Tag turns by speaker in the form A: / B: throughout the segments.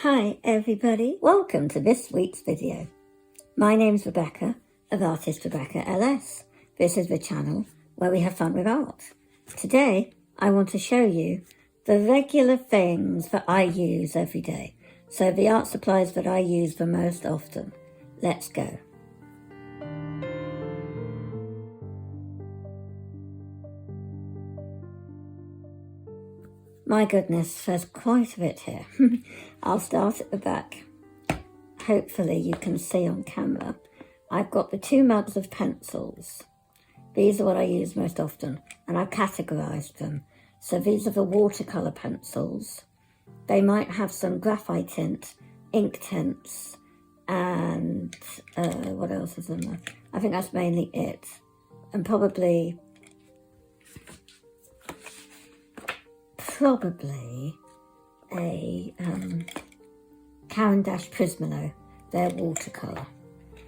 A: Hi everybody, welcome to this week's video. My name's Rebecca of ArtistRebeccaLS. This is the channel where we have fun with art. Today I want to show you the regular things that I use every day. So the art supplies that I use the most often. Let's go. My goodness, there's quite a bit here. I'll start at the back. Hopefully you can see on camera. I've got the 2 mugs of pencils. These are what I use most often, and I've categorised them. So these are the watercolour pencils. They might have some graphite tint, ink tints, and what else is in there? I think that's mainly it. And probably a Caran-d'Ache Prismalo, they're watercolour.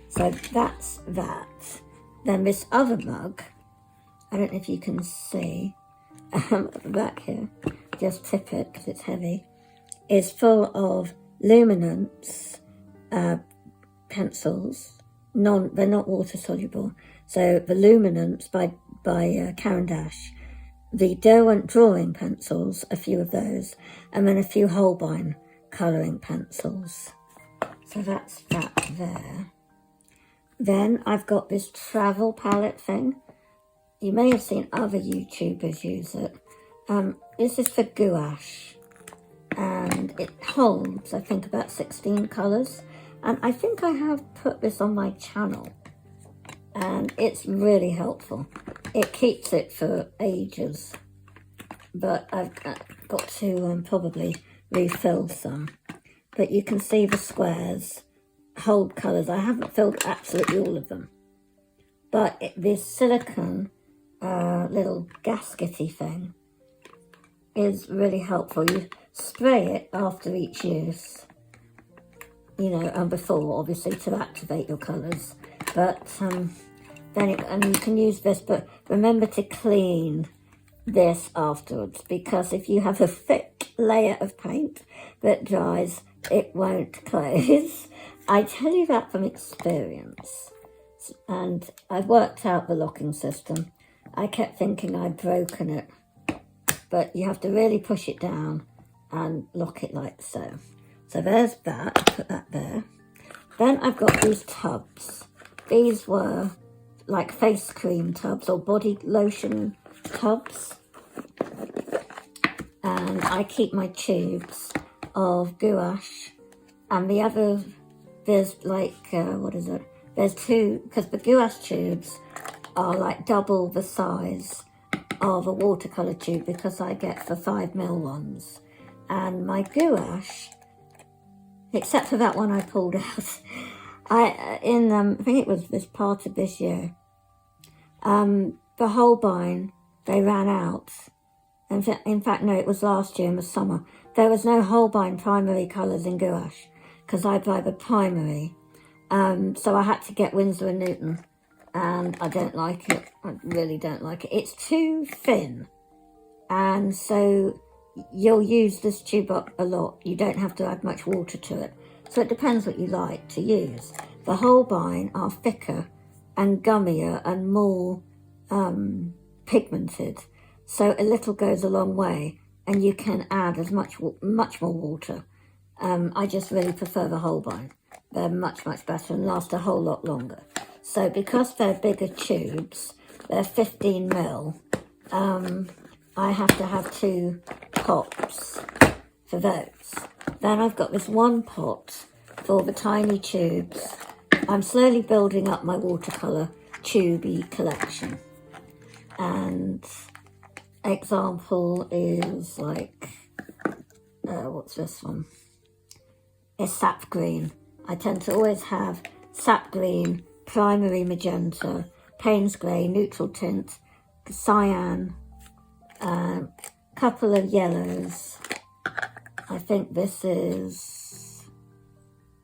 A: So that's that. Then this other mug, I don't know if you can see, at the back here, just tip it because it's heavy, is full of luminance pencils. They're not water soluble. So the luminance by Caran-d'Ache, the Derwent drawing pencils, a few of those, and then a few Holbein colouring pencils. So that's that there. Then I've got this travel palette thing. You may have seen other YouTubers use it. This is for gouache, and it holds, I think, about 16 colours. And I think I have put this on my channel, and it's really helpful. It keeps it for ages, but I've got to probably refill some. But you can see the squares hold colours. I haven't filled absolutely all of them, but this silicone little gaskety thing is really helpful. You spray it after each use, you know, and before, obviously, to activate your colours. But then you can use this, but remember to clean this afterwards, because if you have a thick layer of paint that dries, it won't close. I tell you that from experience. And I've worked out the locking system. I kept thinking I'd broken it, but you have to really push it down and lock it like so. So there's that, put that there. Then I've got these tubs. These were like face cream tubs or body lotion tubs. And I keep my tubes of gouache, and the other, there's like, what is it? There's 2, because the gouache tubes are like double the size of a watercolour tube, because I get the 5mm ones. And my gouache, except for that one I pulled out, I think it was this part of this year, the Holbein, they ran out. In fact, no, it was last year in the summer. There was no Holbein primary colours in gouache, because I buy the primary. So I had to get Winsor & Newton, and I don't like it. I really don't like it. It's too thin, and so you'll use this tube up a lot. You don't have to add much water to it. So it depends what you like to use. The Holbein are thicker and gummier and more pigmented. So a little goes a long way, and you can add as much more water. I just really prefer the Holbein. They're much better and last a whole lot longer. So because they're bigger tubes, they're 15mm, I have to have 2 pots for those. Then I've got this one pot for the tiny tubes. I'm slowly building up my watercolour tubey collection. And example is like, what's this one? It's sap green. I tend to always have sap green, primary magenta, Payne's grey, neutral tint, cyan, couple of yellows. I think this is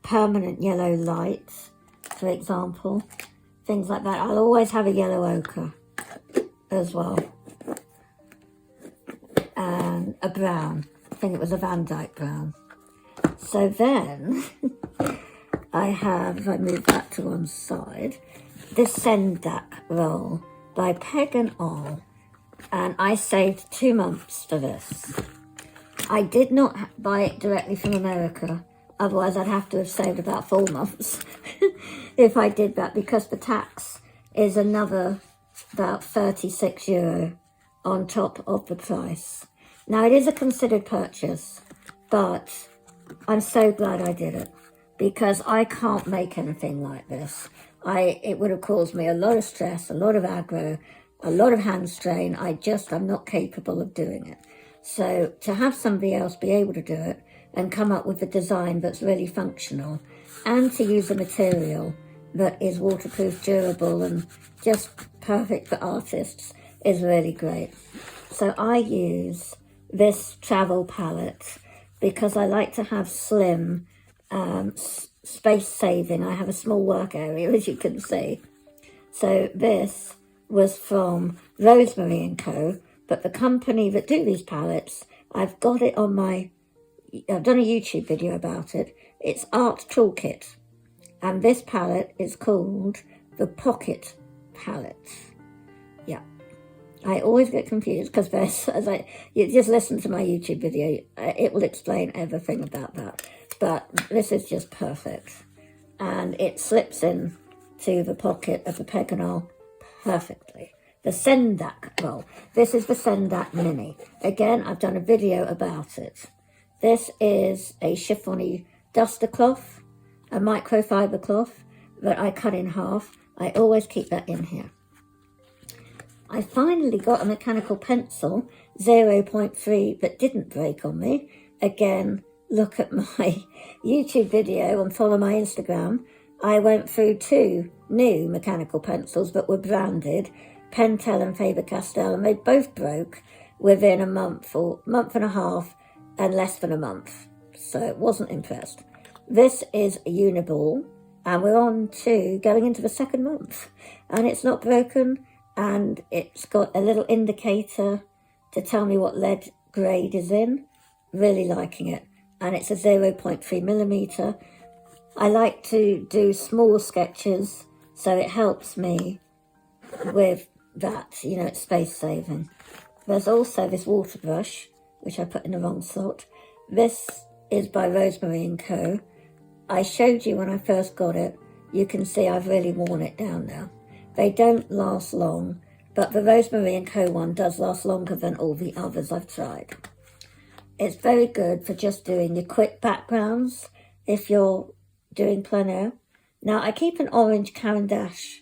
A: permanent yellow light, for example. Things like that. I'll always have a yellow ochre as well. And a brown. I think it was a Van Dyke brown. So then I have, if I move that to one side, this Sendak roll by Peg and All, and I saved 2 months for this. I did not buy it directly from America, otherwise I'd have to have saved about 4 months if I did that, because the tax is another about €36 on top of the price. Now, it is a considered purchase, but I'm so glad I did it, because I can't make anything like this. It would have caused me a lot of stress, a lot of aggro, a lot of hand strain. I'm not capable of doing it. So to have somebody else be able to do it and come up with a design that's really functional, and to use a material that is waterproof, durable, and just perfect for artists is really great. So I use this travel palette because I like to have slim, space saving. I have a small work area, as you can see. So this was from Rosemary & Co., but the company that do these palettes, I've got it on I've done a YouTube video about it. It's Art Toolkit, and this palette is called the Pocket Palette. Yeah, I always get confused because you just listen to my YouTube video, it will explain everything about that. But this is just perfect, and it slips in to the pocket of the Peg and All perfectly. The Sendak roll. This is the Sendak Mini. Again, I've done a video about it. This is a chiffony duster cloth, a microfiber cloth that I cut in half. I always keep that in here. I finally got a mechanical pencil, 0.3, that didn't break on me. Again, look at my YouTube video and follow my Instagram. I went through 2 new mechanical pencils that were branded, Pentel and Faber-Castell, and they both broke within a month or month and a half and less than a month. So I wasn't impressed. This is a Uniball, and we're on to going into the 2nd month, and it's not broken, and it's got a little indicator to tell me what lead grade is in. Really liking it. And it's a 0.3 millimeter. I like to do small sketches, so it helps me with that, it's space saving. There's also this water brush, which I put in the wrong slot. This is by Rosemary & Co. I showed you when I first got it. You can see I've really worn it down now. They don't last long, but the Rosemary & Co. one does last longer than all the others I've tried. It's very good for just doing your quick backgrounds if you're doing plein air. Now, I keep an orange Caran d'Ache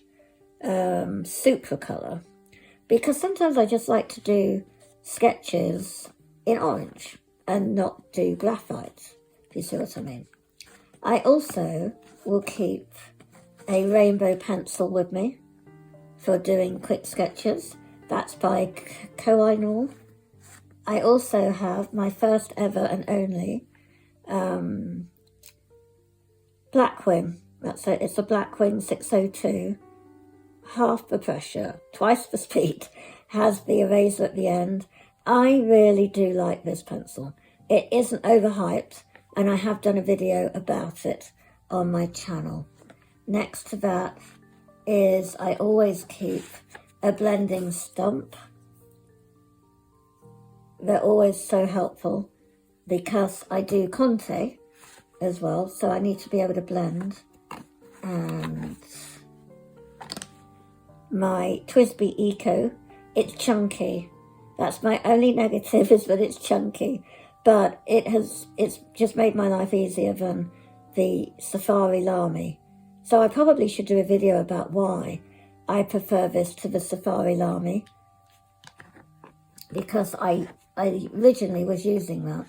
A: Supra colour because sometimes I just like to do sketches in orange and not do graphite, if you see what I mean. I also will keep a rainbow pencil with me for doing quick sketches. That's by Koh-i-Noor. I also have my first ever and only Blackwing. That's it. It's a Blackwing 602. Half the pressure, twice the speed, has the eraser at the end. I really do like this pencil. It isn't overhyped, and I have done a video about it on my channel. Next to that is I always keep a blending stump. They're always so helpful because I do Conte as well, so I need to be able to blend. And my TWSBI Eco, it's chunky. That's my only negative, is that it's chunky, but it's just made my life easier than the Safari Lamy. So I probably should do a video about why I prefer this to the Safari Lamy, because I originally was using that,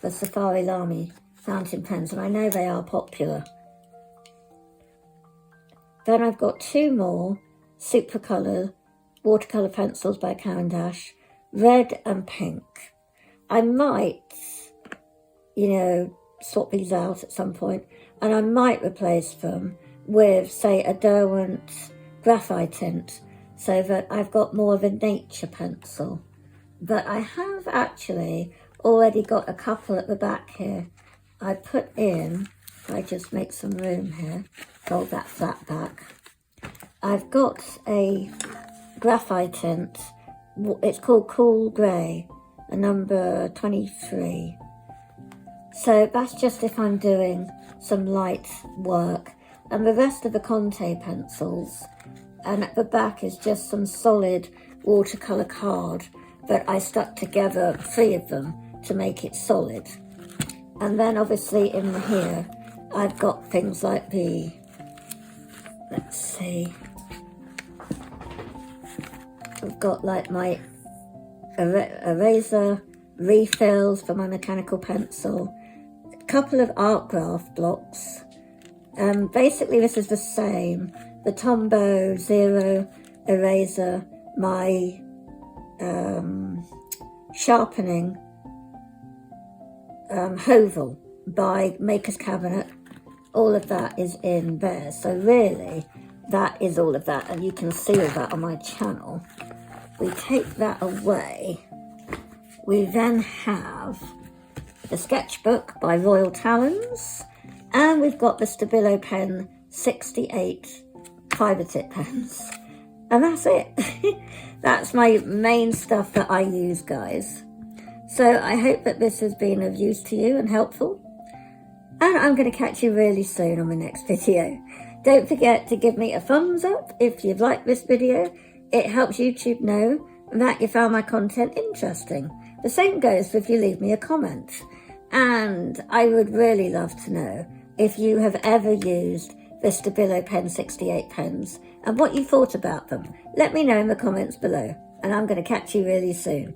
A: the Safari Lamy fountain pens, and I know they are popular. Then I've got 2 more Supracolor watercolour pencils by Caran d'Ache, red and pink. I might, swap these out at some point, and I might replace them with, say, a Derwent graphite tint, so that I've got more of a nature pencil. But I have actually already got a couple at the back here I put in, if I just make some room here, hold that flat back. I've got a graphite tint, it's called Cool Grey, a number 23. So that's just if I'm doing some light work. And the rest of the Conte pencils, and at the back is just some solid watercolour card that I stuck together, 3 of them, to make it solid. And then obviously in here, I've got things like the, let's see, I've got like my eraser refills for my mechanical pencil, a couple of art graph blocks. Basically this is the same, the Tombow Zero eraser, my sharpening Hovel by Maker's Cabinet, all of that is in there. So really, that is all of that, and you can see all that on my channel. We take that away. We then have the sketchbook by Royal Talons, and we've got the Stabilo Pen 68 fibre tip pens. And that's it. That's my main stuff that I use, guys. So I hope that this has been of use to you and helpful. And I'm going to catch you really soon on the next video. Don't forget to give me a thumbs up if you've liked this video. It helps YouTube know that you found my content interesting. The same goes if you leave me a comment. And I would really love to know if you have ever used the Stabilo Pen 68 pens and what you thought about them. Let me know in the comments below, and I'm going to catch you really soon.